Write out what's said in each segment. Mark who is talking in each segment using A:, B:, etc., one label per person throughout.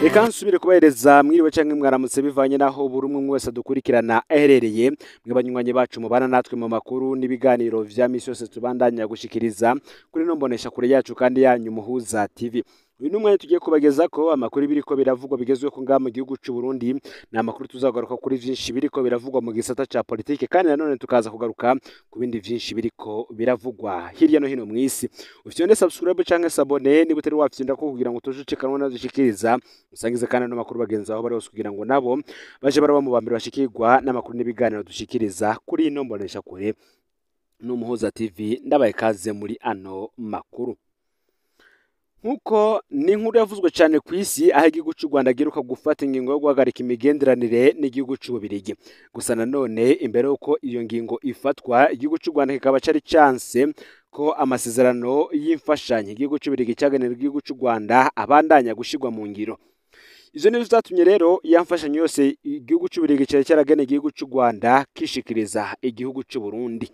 A: Reka nsubire kubahereza mwiriwe canke mwaramutse bivanye naho buri umwe wese dukurikirana aherereye mw'abanywanyi bacu mubana natwe mu makuru n'ibiganiro vya misi yose tubandanya gushikiriza kuri no mbonesha kure yacu kandi yanyu Muhuza TV. Uyu numwe tugiye kubagezako amakuru biriko biravugwa bigezweho ngaha mu gihugu c'u Burundi, na amakuru tuzagaruka kuri vyinshi biriko biravugwa mu gisata ca politike, kandi nanone tukaza kugaruka ku bindi vyinshi biriko biravugwa hirya no hino mw'isi. Ufyonde subscribe canke s'abone niba utari wafyinda ko kugira ngo tujucikanwe nadushikiriza usangize kandi no makuru bagenzi aho bari bose kugira ngo nabo baje baraba mu bambere bashikirwa n'amakuru n'ibiganiro dushikiriza kuri ino mbonesha kure n'Umuhuza TV. Ndabaye kaze muri ano makuru. Nkuko ni inkuru yavuzwe cyane ku isi aho igihugu cy'u Rwanda giheruka gufata ingingo yo guhagarika imigenderanire n'igihugu cy'u Bubiligi. Gusa nanone imbere yuko iyo ngingo ifatwa, igihugu cy'u Rwanda kikaba cari chance ko amasezerano y'imfashanyo igihugu cy'u Bubiligi cyagenewe igihugu cy'u Rwanda abandanya gushirwa mu ngiro. Izo nizo zatumye rero yamfashanyo yose igihugu cy'u Bubiligi cyari cyarageneye igihugu cy'u Rwanda kishikiriza igihugu cy'u Burundi.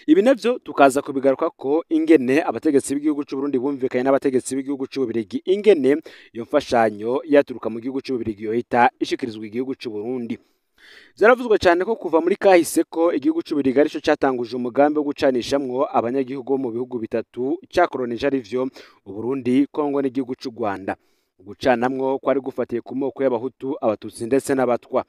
A: Ibi navyo tukaza kubigaruka ko ingene abategetsi b'igihugu cy'u Burundi bumvikanye n'abategetsi b'igihugu cy'u Bubiligi ingene iyo mfashanyo yaturuka mu gihugu cy'u Bubiligi yohita ishikirizwa igihugu cy'u Burundi. Vyaravuzwe cyane ko kuva muri kahise ko igihugu cy'u Bubiligi arico catanguje umugambi wo gucanishamwo abanyagihugu bo mu bihugu bitatu cyakoronije arivyo u Burundi, Kongo n'igihugu cy'u Rwanda. Gucanamwo kwari gufatiye ku moko y'abahutu, abatutsi ndetse n'abatwa.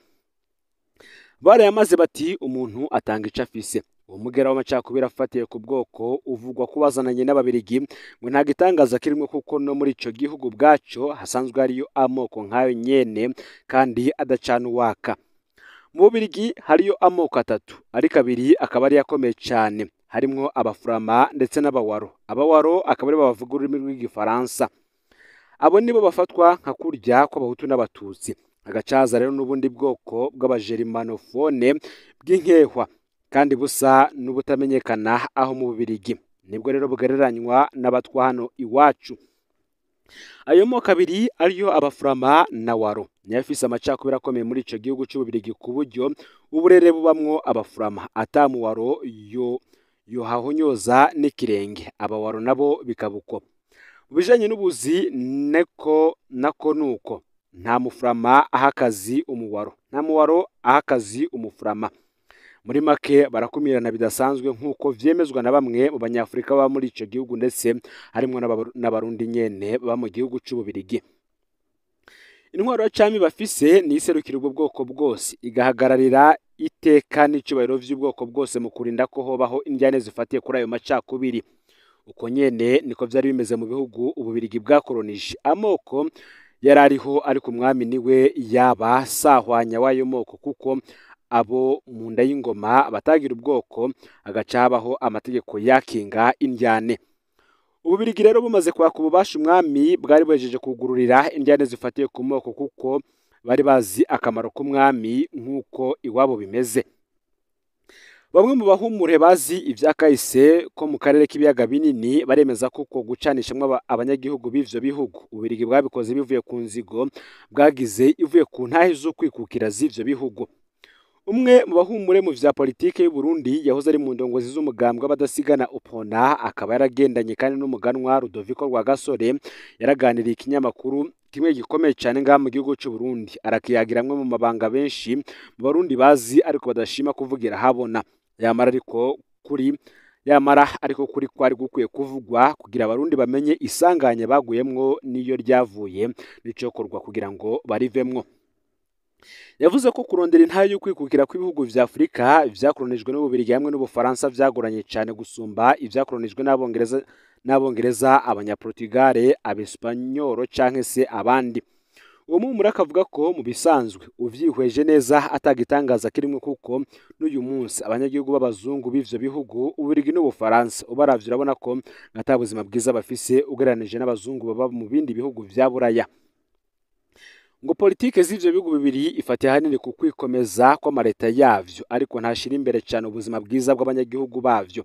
A: Barayamaze bati umuntu atanga ico afise. Uwo mugera w'amacakubiri afatiye ku bwoko uvugwa ko bazananye n'ababirigi ngo nta gitangaza kirimwe kuko no muri ico gihugu bwaco hasanzwe hariyo amoko nk'ayo nyene kandi adacana uwaka. Mu Bubiligi hariyo amoko atatu, ariko abiri akaba ari yakomeye cyane, harimwo abafurama ndetse n'abawaro. Abawaro akaba ari bavuga ururimi rw'igifaransa. Abo nibo bafatwa nka kurya kw'abahutu n'abatutsi. Agacaza rero n'ubundi bwoko bw'abajerimanofone bw'inkehwa kandi busa n'ubutamenyekana aho mu Bubiligi, nibwo rero bugereranywa n'abatwa hano iwacu. Ayo moko abiri ariyo abafurama na waro niyo afise amacakubiri akomeye muri ico gihugu cy'u Bubiligi ku buryo uburere bubamwo abafurama ata mu waro yohahonyoza n'ikirenge, abawaro nabo bikabuko. Mu bijanye n'ubuzi nako nuko nta mufurama aha akazi umuwaro, nta muwaro aha akazi umufurama. Muri make barakumirana bidasanzwe nk'uko vyemezwa na bamwe mu banyafurika baba muri ico gihugu ndetse harimwo n'abarundi nyene baba mu gihugu cy'u Bubiligi. Intwaro ya cami bafise ni iserukira ubwo bwoko bwose, igahagararira iteka n'icubahiro vy'ubwoko bwose mu kurinda ko hobaho indyane zifatiye kuri ayo macakubiri. Uko nyene niko vyari bimeze mu bihugu Ububiligi bwakoronije. Amoko yarariho ariko umwami niwe yaba sahwanya w'ayo moko kuko abo mu nda y'ingoma batagira ubwoko agaca habaho amategeko yakinga indyane. Ububiligi rero bumaze kwaka ububasha umwami bwari buhejeje kugururira indyane zifatiye ku moko kuko bari bazi akamaro k'umwami nk'uko iwabo bimeze. Bamwe mu bahumure bazi ivya kahise ko mu karere k'ibiyaga binini baremeza kuko gucanishamwo abanyagihugu b'ivyo bihugu Ububiligi bwabikoze bivuye ku nzigo bwagize ivuye ku ntahe zo kwikukira z'ivyo bihugu. Umwe mu bahumure mu vya politike y'u Burundi yahoze ari mu ndongozi z'umugambwe w'abadasigana UPRONA, akaba yaragendanye kandi n'umuganwa Rudoviko Rwagasore, yaraganiriye ikinyamakuru kimwe gikomeye cyane ngaha mu gihugu cy'u Burundi, arakiyagiramwe mu mabanga benshi mu Barundi bazi ariko badashima kuvugira habona. Yamara ariko kuri kwari gukwiye kuvugwa kugira Abarundi bamenye isanganya baguyemwo niyo ryavuye n'icokorwa kugira ngo barivemwo. Yavuze ko kurondera intahe yo kwikukira kw'ibihugu vya Afrika vyakoronijwe n'Ububiligi hamwe n'Ubufaransa vyagoranye cyane gusumba ivyakoronijwe n'Abongereza, Abanyaportugale, Abespanyolo canke se abandi. Uwo mumura akavuga ko mu bisanzwe uvyihweje neza atagitangaza kirimwe kuko n'uyu munsi abanyagihugu b'abazungu b'ivyo bihugu Ububiligi n'Ubufaransa ubaravye urabona ko ata buzima bwiza bafise ugereranije n'abazungu baba mu bindi bihugu vya Buraya. Ngo politike z'ivyo bihugu bibiri ifatiye hanini ku kwikomeza kw'amareta yavyo ariko ntashira imbere cyane ubuzima bwiza bw'abanyagihugu bavyo.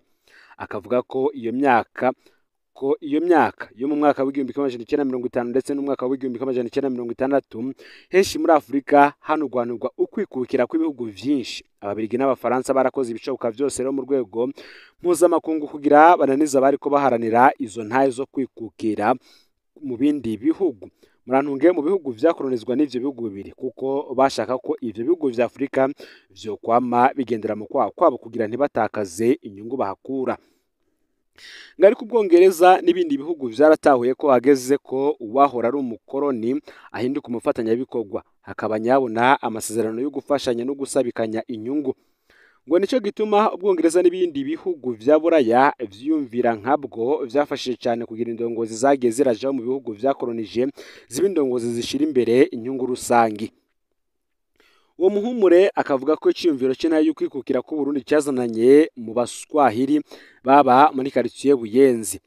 A: Akavuga ko iyo myaka yo mu mwaka w'igihumbi kimwe amajana icenda mirongo itanu ndetse n'umwaka w'igihumbi kimwe amajana icenda mirongo itandatu henshi muri Afurika hanurwanirwa ukwikukira kw'ibihugu vyinshi. Ababiligi n'Abafaransa barakoze ibishoboka vyose rero mu rwego mpuzamakungu kugira bananiza bariko baharanira izo ntahe zo kwikukira mu bindi bihugu. murantunge mu bihugu vyakolonizwa n'ivyo bihugu bibiri kuko bashaka ko ivyo bihugu vya Afurika vyokwama bigendera mu kwabo kugira ntibatakaze inyungu bahakura. Ngari ku Bwongereza n'ibindi bihugu vyaratahuye ko hageze ko uwahora ari umukoroni ahinduka umufatanyabikorwa, hakaba nyabona amasezerano yo gufashanya no gusabikanya inyungu. Ngo nico gituma Ubwongereza n'ibindi bihugu vya Buraya vyumvira nkabwo vyafashije cyane kugira indongozi zagiye zirajaho mu bihugu vyakolonije ziba indongozi zishira imbere inyungu rusangi. Uwo muhumure akavuga ko iciyumviro cye nayo kwikukira ko Burundi cyazananye mu baswahili baba muri quartier Buyenzi.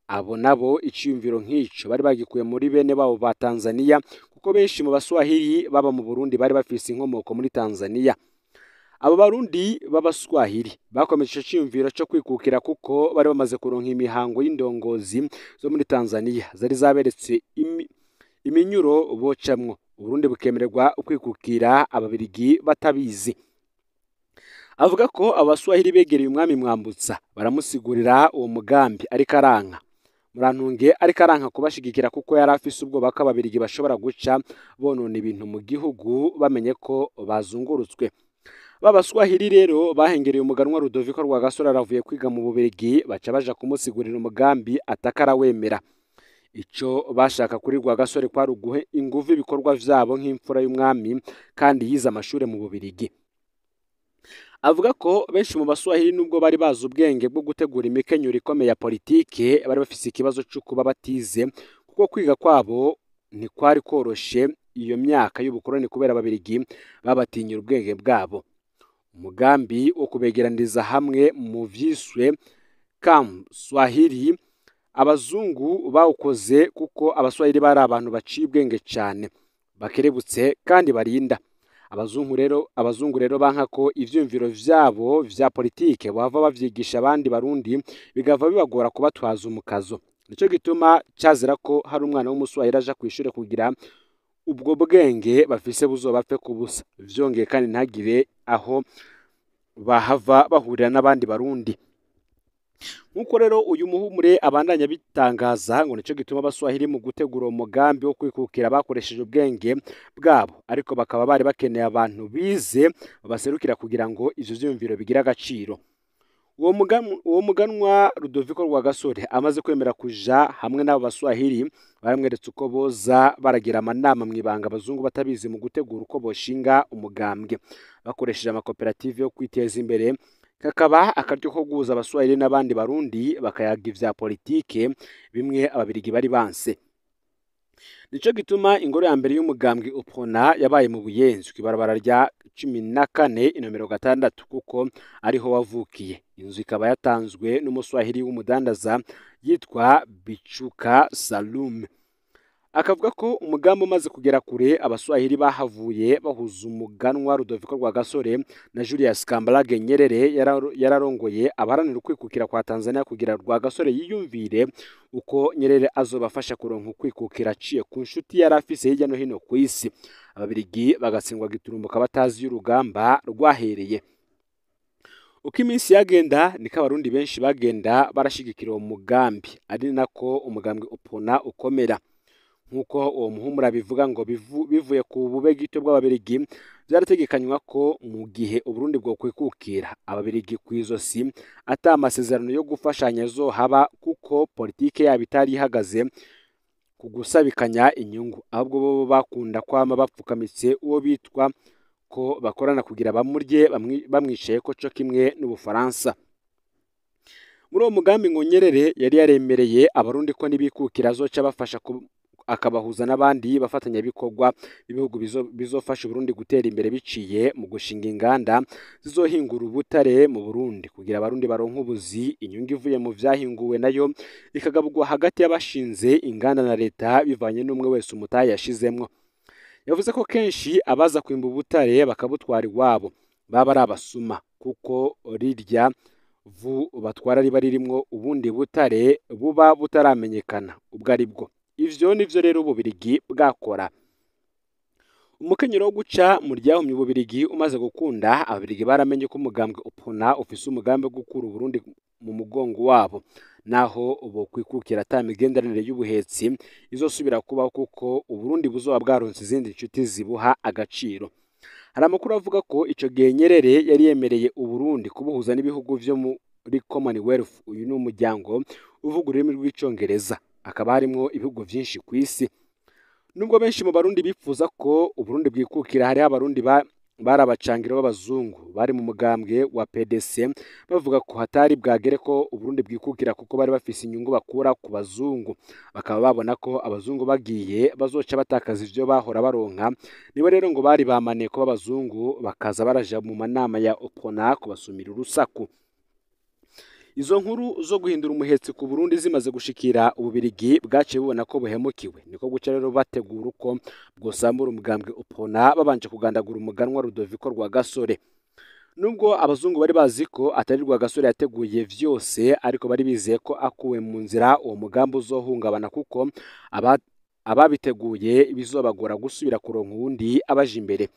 A: Abo nabo iciyumviro nk'ico bari bagikuye muri bene babo ba Tanzania kuko benshi mu baswahili baba mu Burundi bari bafise inkomoko muri Tanzania. Abo barundi b'abaswahili bakomeje ico ciyumviro cyo kwikukira kuko bari bamaze kuronka imihango y'indongozi zo muri Tanzania zari zaberetse iminyuro bocamwo, Uburundi bukemererwa kwikukira ababirigi batabizi. Avuga ko abaswahili begereye umwami Mwambutsa baramusigurira uwo mugambi ariko aranka. Murantunge ariko aranka kubashigikira kuko yari afise ubwoba ko ababirigi bashobora guca bonona ibintu mu gihugu bamenye ko bazungurutswe. Babaswahili rero bahengereye umuganwa Rudoviko Rwagasore aravuye kwiga mu Bubirigi baca baja kumusigurira umugambi atakara wemera. Ico bashaka kuri Rwagasore kwari uguhe inguvu ibikorwa vyabo nk'imfura y'umwami kandi yize amashure mu Bubirigi. Avuga ko benshi mu baswahili nubwo bari bazi ubwenge bwo gutegura imikenyero ikomeye ya politike bari bafise ikibazo cyo kuba batize kuko kwiga kwabo ntikwari koroshe iyo myaka y'ubukoroni kubera ababirigi babatinyira ubwenge bwabo. Umugambi wo kubegeraniriza hamwe mu vyiswe Kam Swahili abazungu bawukoze kuko abaswahili bari abantu baciye ubwenge cyane bakerebutse kandi barinda. Abazungu rero banka ko ivyumviro vyabo vya politike bava bavyigisha abandi barundi bigava bibagora kubatwaza umukazo. Nico gituma cyazira ko hari umwana w'umuswahili aja kwishure kugira ubwo bwenge bafise buzobapfe kubusa, vyongeye kandi ntagire aho bahava bahurira n'abandi barundi. Nkuko rero uyu muhumure abandanya bitangaza ngo nico gituma abaswahili mu gutegura umugambi wo kwikukira bakoresheje ubwenge bwabo, ariko bakaba bari bakeneye abantu bize babaserukira kugira ngo ivyo vyumviro bigira agaciro. Uwo muganwa Rudoviko Rwagasore amaze kwemera kuja hamwe n'abo baswahili baramweretse uko boza baragira amanama mw'ibanga abazungu batabizi mu gutegura uko boshinga umugambwe bakoresheje amakoperative yo kwiteza imbere, kakaba akaryo ko guhuza abaswahili n'abandi barundi bakayaga ivya politike bimwe ababirigi bari banse. Nico gituma ingoro ya mbere y'umugambwe UPRONA yabaye mu Buyenzi kw'ibarabara rya 14 inomero 6 kuko ariho wavukiye. Inzu ikaba yatanzwe n'umuswahili w'umudandaza yitwa Bichuka Salum. Akavuga ko umugambi umaze kugera kure abaswahili bahavuye bahuza umuganwa Rudoviko Rwagasore na Julius Kambarage Nyerere yararongoye abaharanira ukwikukira kwa Tanzania kugira Rwagasore yiyumvire uko Nyerere azobafasha kuronka ukwikukira aciye ku nshuti yari afise hirya no hino ku isi. Ababirigi bagatsindwa giturumbuka batazi y'urugamba rwahereye. Uko iminsi yagenda niko abarundi benshi bagenda barashigikira uwo mugambi, ari nako umugambi UPRONA ukomera. Nkuko uwo muhumura bivuga ngo bivuye ku bube gito bw'ababirigi byarategekanywa ko mu gihe Uburundi bwo kwikukira ababirigi kwizosi ata amasezerano yo gufashanya zohaba kuko politike yabo itari ihagaze ku gusabikanya inyungu, ahubwo bo bakunda kwama bapfukamitse uwo bitwa ko bakorana kugira bamurye bamwicaye ko cyo kimwe n'Ubufaransa. Muri uwo mugambi ngo Nyerere yari yaremereye abarundi ko nibikukira azoca bafasha akabahuza n'abandi bafatanya bikorwa ibihugu bizofasha Burundi gutera imbere biciye mu gushinga inganda zizohingura ubutare mu Burundi kugira abarundi baronka ubuzi, inyungu ivuye mu vyahinguwe nayo ikagabugwa hagati y'abashinze inganda na leta bivanye n'umwe wese umutaye yashizemwo. Yavuze ko kenshi abaza kwimba ubutare bakabutwara iwabo baba ari abasuma kuko rirya vu batwara riba ririmwo ubundi butare buba butaramenyekana ubwo ari bwo. Ivyo nivyo rero Ububirigi bwakora. Umukenyero wo guca mu ryahumye Ububirigi umaze gukunda, ababirigi baramenye ko umugambwe UPRONA ufise umugambi wo gukura Burundi mu mugongo wabo, naho ubu kwikukira ata migenderanire y'ubuhetsi izosubira kubaho kuko Uburundi buzoba bwaronse izindi nshuti zibuha agaciro. Hari amakuru avuga ko ico gihe Nyerere yari yemereye Uburundi kubuhuza n'ibihugu vyo muri Commonwealth. Uyu ni umuryango uvuga ururimi rw'icongereza, akaba harimwo ibihugu vyinshi ku isi. Nubwo benshi mu Barundi bifuza ko Uburundi bwikukira, hariho Abarundi bari abacangiro b'abazungu bari mu mugambwe wa PDC bavuga ko hatari bwagere ko Uburundi bwikukira kuko bari bafise inyungu bakura ku bazungu, bakaba babona ko abazungu bagiye bazoca batakaza ivyo bahora baronka. Nibo rero ngo bari bamaniye ko b'abazungu bakaza baraja mu manama ya OPONA kubasumira urusaku. Izo nkuru zo guhindura umuhetsi ku Burundi zimaze gushikira Ububirigi, bwaciye bubona ko buhemukiwe, niko guca rero bategura uko bwosambura umugambwe OPONA babanje kugandagura umuganwa Rudoviko Rwagasore. Nubwo abazungu bari bazi ko atari Rwagasore yateguye vyose, ariko bari bizeye ko akuwe mu nzira uwo mugambi uzohungabana kuko ababiteguye bizobagora gusubira kuronka uwundi abaje imbere.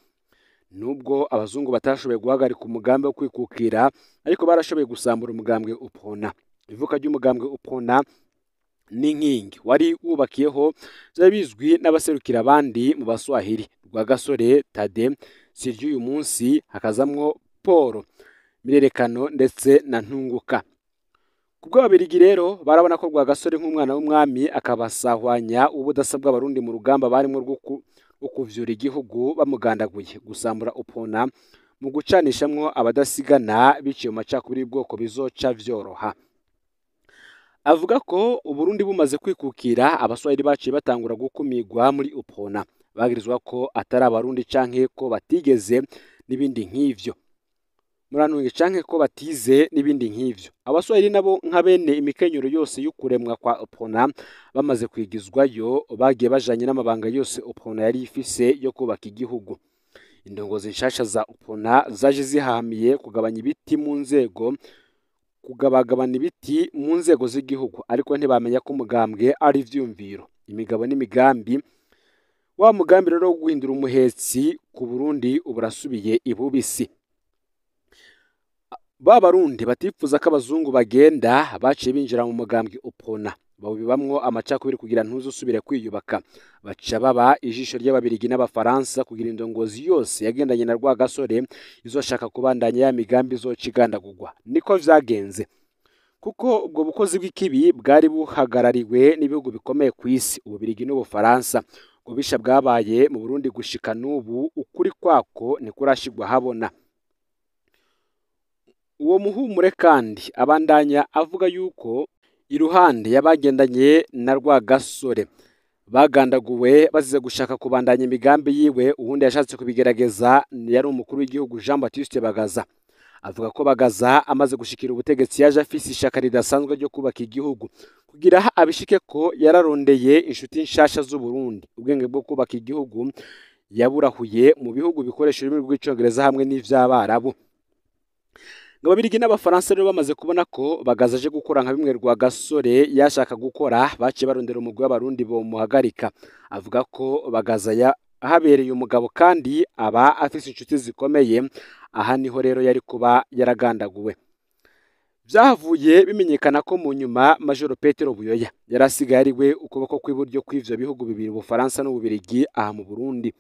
A: Nubwo abazungu batashoboye guhagarika umugambi wo kwikukira, ariko barashoboye gusambura umugambwe OPONA. Ivuka ry'umugambwe OPONA n'inkingi wari wubakiyeho byari bizwi n'abaserukira abandi mu Baswahili: Rwagasore, Tade, Siryu uyu munsi, hakazamwo Paul Mirerekano ndetse na Ntunguka. Kubwo Ababirigi rero barabona ko Rwagasore nk'umwana w'umwami akabasahwanya ubudasa bw'Abarundi mu rugamba barimo rwo kuvyura igihugu bamugandaguye. Gusambura OPONA mu gucanishamwo abadasigana biciye mu macakubiri y'ubwoko bizoca vyoroha. Avuga ko Uburundi bumaze kwikukira, Abaswahili baciye batangura gukumigwa muri OPONA, bagirizwa ko atari Abarundi canke ko batigeze n'ibindi nk'ivyo. Murantunge canke ko batize n'ibindi nk'ivyo. Abaswahili nabo nka bene imikenyero yose y'ukuremwa kwa OPONA bamaze kwigizwayo, bagiye bajanye n'amabanga yose OPONA yari ifise yo kubaka igihugu. Indongozi nshasha za OPONA zaje zihamiye kugabanya ibiti mu nzego z'igihugu, ariko ntibamenya ko umugambwe ari ivyumviro, imigabo n'imigambi. Wa mugambi rero wo guhindura umuhetsi ku Burundi uburasubiye ibubisi. Barundi batifuza ko abazungu bagenda baciye binjira mu mugambwe OPONA, bawubibamwo amacakubiri kugira ntuzusubire kwiyubaka. Baca baba ijisho ry'Ababirigi n'Abafaransa kugira indongozi yose yagendanye na Rwagasore izoshaka kubandanya ya migambi izoca igandagurwa. Niko vyagenze, kuko ubwo bukozi bw'ikibi bwari buhagarariwe n'ibihugu bikomeye ku isi, Ububirigi n'Ubufaransa. Ububisha bwabaye mu Burundi gushika n'ubu, ukuri kwako ntikurashigwa habona. Uwo Muhumure kandi abandanya avuga yuko iruhande y'abagendanye na Rwagasore bagandaguwe bazize gushaka kubandanya imigambi yiwe, uwundi yashatse kubigerageza yari umukuru w'igihugu Jean Baptiste Bagaza. Avuga ko Bagaza amaze gushikira ubutegetsi yaje afise ishaka ridasanzwe ryo kubaka igihugu. Kugira abishike ko yararondeye inshuti nshasha z'u Burundi, ubwenge bwo kubaka igihugu yaburahuye mu bihugu bikoresha ururimi rw'icongereza hamwe n'ivy'Abarabu. Ababirigi n'Abafaransa rero bamaze kubona ko Bagaza aje gukora nka bimwe Rwagasore yashaka gukora, baciye barondera umugwi w'Abarundi bo muhagarika. Avuga ko Bagaza yahabereye umugabo kandi aba afise inshuti zikomeye. Aha niho rero yari kuba yaragandaguwe. Vyahavuye bimenyekana ko mu nyuma Major Petero Buyoya yarasigaye ari we ukuboko kw'iburyo kw'ivyo bihugu bibiri, Ubufaransa n'Ububirigi, aha mu Burundi.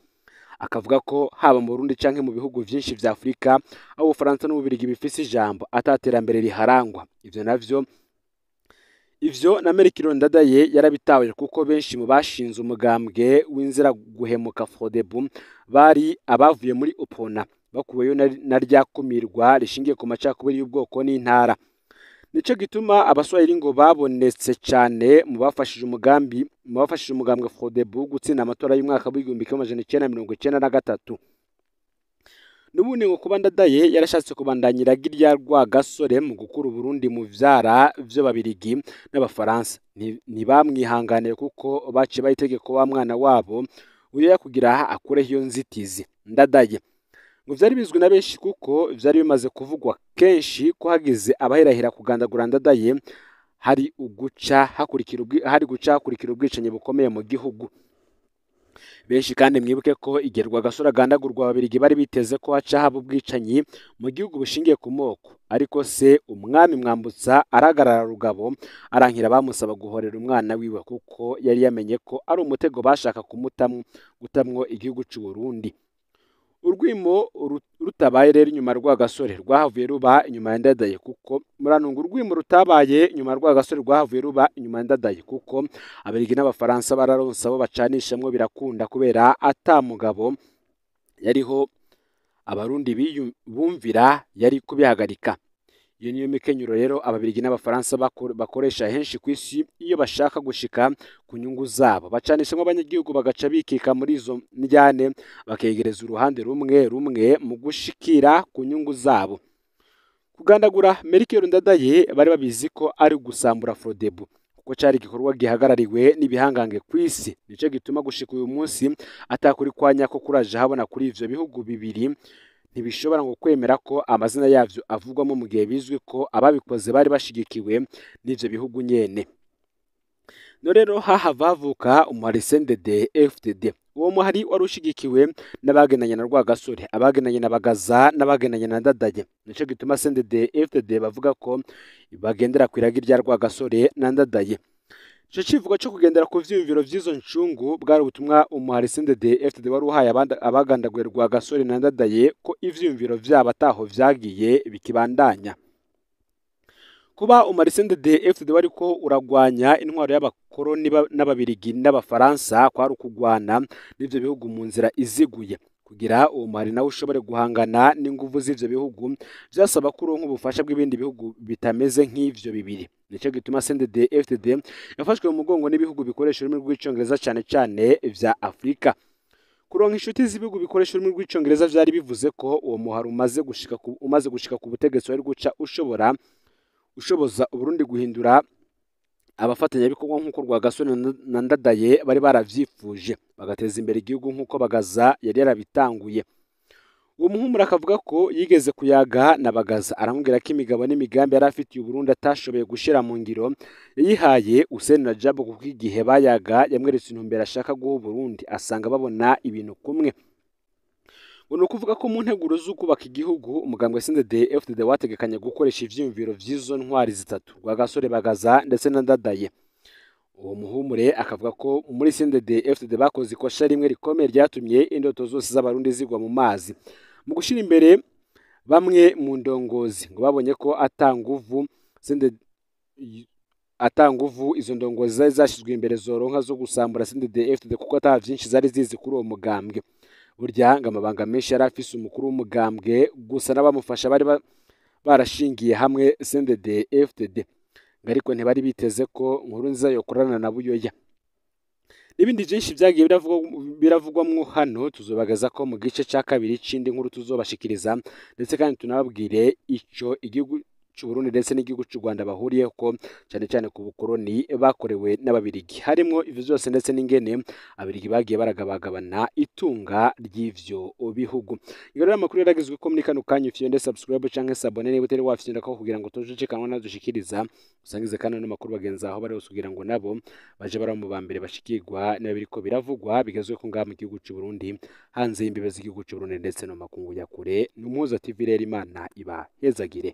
A: Akavuga ko haba mu Burundi canke mu bihugu vyinshi vya Afrika, aho Ubufaransa n'Ububirigi bifise ijambo ataterambere riharangwa. Ivyo na Melchior Ndadaye yarabitawe, kuko benshi mu bashinze umugambwe w'inzira guhemuka FRODEBU bari abavuye muri OPONA, bakuweyo na ryakumirwa rishingiye ku macakubiri y'ubwoko n'intara. Nico gituma Abaswahili ngo babonetse cane mu bafashije umugambwe FRODEBU gutsinda amatora y'umwaka w'1993. Nubundi ngo kuba Ndadaye yarashatse kubandanyira girya Rwagasore mu gukura Burundi mu vyara vy'Ababirigi n'Abafaransa, ntibamwihanganiye kuko baciye bayitegeko wa mwana wabo uyo kugira akureho iyo nzitizi. Ndadaye ngo vyari bizwi na benshi kuko vyari bimaze kuvugwa kenshi ko hagize abahirahira kugandagura Ndadaye hari guca hakurikira ubwicanyi bukomeye mu gihugu. benshi kandi mwibuke ko igihe Rwagasore agandagurwa Ababiligi bari biteze ko haca haba ubwicanyi mu gihugu bushingiye ku moko, ariko se umwami Mwambutsa arahagarara rugabo arankira bamusaba guhorera umwana wiwe kuko yari yamenye ko ari umutego bashaka gutamwo igihugu cy'u Burundi. Urwimo rutabaye rero inyuma Rwagasore rwahavuye ruba inyuma ya Ndadaye, kuko muranunga urwimo rutabaye inyuma Rwagasore rwahavuye ruba inyuma ya Ndadaye, kuko Ababiligi n'Abafaransa bararonse abo bacanishamwo birakunda, kubera ata mugabo yariho Abarundi bumvira yari kubihagarika. Iyo niyo mikenyero rero Ababiligi n'Abafaransa bakoresha henshi ku isi iyo bashaka gushika ku nyungu zabo, bacanishamo abanyagihugu bagaca bikika muri izo njyane bakegereza uruhande rumwe rumwe mu gushikira ku nyungu zabo. Kugandagura Melchior Ndadaye bari babizi ko ari gusambura Frodebu, kuko cyari igikorwa gihagarariwe n'ibihangange ku isi. Nico gituma gushika uyu munsi atakuri kwanya ko kuraje habona kuri ivyo bihugu bibiri ntibishobora ngo kwemera ko amazina yavyo avugwamo mu gihe bizwi ko ababikoze bari bashigikiwe n'ivyo bihugu nyene. No rero hahava havuka umuhari CNDD-FDD. Uwo muhari wari ushigikiwe n'abagenanye na Rwagasore, abagenanye na Bagaza n'abagenanye na Ndadaye. Nico gituma CNDD-FDD bavuga ko bagendera ku iragi rya Rwagasore na Ndadaye. Ico civugo cyo kugendera ku vyiyumviro vy'izo ncungu bwari ubutumwa umuhari CNDD-FDD wari uhaye abagandaguye Rwagasore na Ndadaye ko ivyiyumviro vyabo ataho vyagiye bikibandanya. Kuba umuhari CNDD-FDD wariko uragwanya intwaro y'abakoroni n'Ababiligi n'Abafaransa kwari ukugwana n'ivyo bihugu mu nzira iziguye. Kugira uwo muhari nawe ushobore guhangana n'inguvu z'ivyo bihugu vyasaba ko uronka ubufasha bw'ibindi bihugu bitameze nk'ivyo bibiri. Nico gituma CNDD-FDD yafashwe mu mugongo n'ibihugu bikoresha ururimi rw'icongereza cane cane vya Afrika. Kuronka inshuti z'ibihugu bikoresha ururimi rw'icongereza vyari bivuze ko uwo muhari umaze gushika ku butegetsi wari guca ushoboza Uburundi guhindura abafatanyabikorwa nk'uko Rwagasore na Ndadaye bari baravyifuje, bagateza imbere igihugu nk'uko Bagaza yari yarabitanguye. Uwo muhumura akavuga ko yigeze kuyaga na Bagaza, aramubwira ko imigabo n'imigambi yari afitiye Uburundi atashoboye gushira mu ngiro yayihaye Hussein Rajab, kuko igihe bayaga yamweretse intumbero ashaka guha Uburundi, asanga babona ibintu kumwe. Ni ukuvuga ko mu nteguro z'ukubaka igihugu umugambwe CNDD-FDD wategekanya gukoresha ivyiyumviro vy'izo ntwari zitatu, Rwagasore, Bagaza ndetse na Ndadaye. Uwo muhumure akavuga ko muri CNDD-FDD bakoze ikosha rimwe rikomeye ryatumye indoto zose z'Abarundi zigwa mu mazi. Mu gushira imbere bamwe mu ndongozi ngo babonye ko atanguvu izo ndongozi zari zashizwe imbere zoronka zo gusambura CNDD-FDD, kuko ata vyinshi zari zizi kuri uwo mugambwe. Burya ngo amabanga menshi yari afise umukuru w'umugambwe, gusa n'abamufasha bari barashingiye hamwe CNDD-FDD, ariko ntibari biteze ko Nkurunziza yokorana na Buyoya. N'ibindi byinshi byagiye biravugwamwo hano tuzobagaza ko mu gice cya kabiri c'indi nkuru tuzobashikiriza, ndetse kandi tunababwire ico igihugu cy'u Burundi ndetse n'igihugu cy'u Rwanda bahuriye ko cyane cyane ku bukoroni bakorewe n'Ababiligi. Harimwo ivyo byose ndetse n'ingene Ababiligi bagiye baragabagabana itunga ry'ivyo bihugu. Iyo rero amakuru yaragizwe ko muri kano kanya ufite subscribe canke s'abone niba utari wafite ko kugira ngo tuje kanwa nadushikiriza, usangize kandi n'amakuru bagenza aho bari kugira ngo nabo baje bara mu bambere bashikirwa n'abiriko biravugwa bigezwe ko ngaha mu gihugu cy'u Burundi, hanze y'imbibe z'igihugu cy'u Burundi ndetse no makungu ya kure. Numuza TV rero Imana iba hezagire.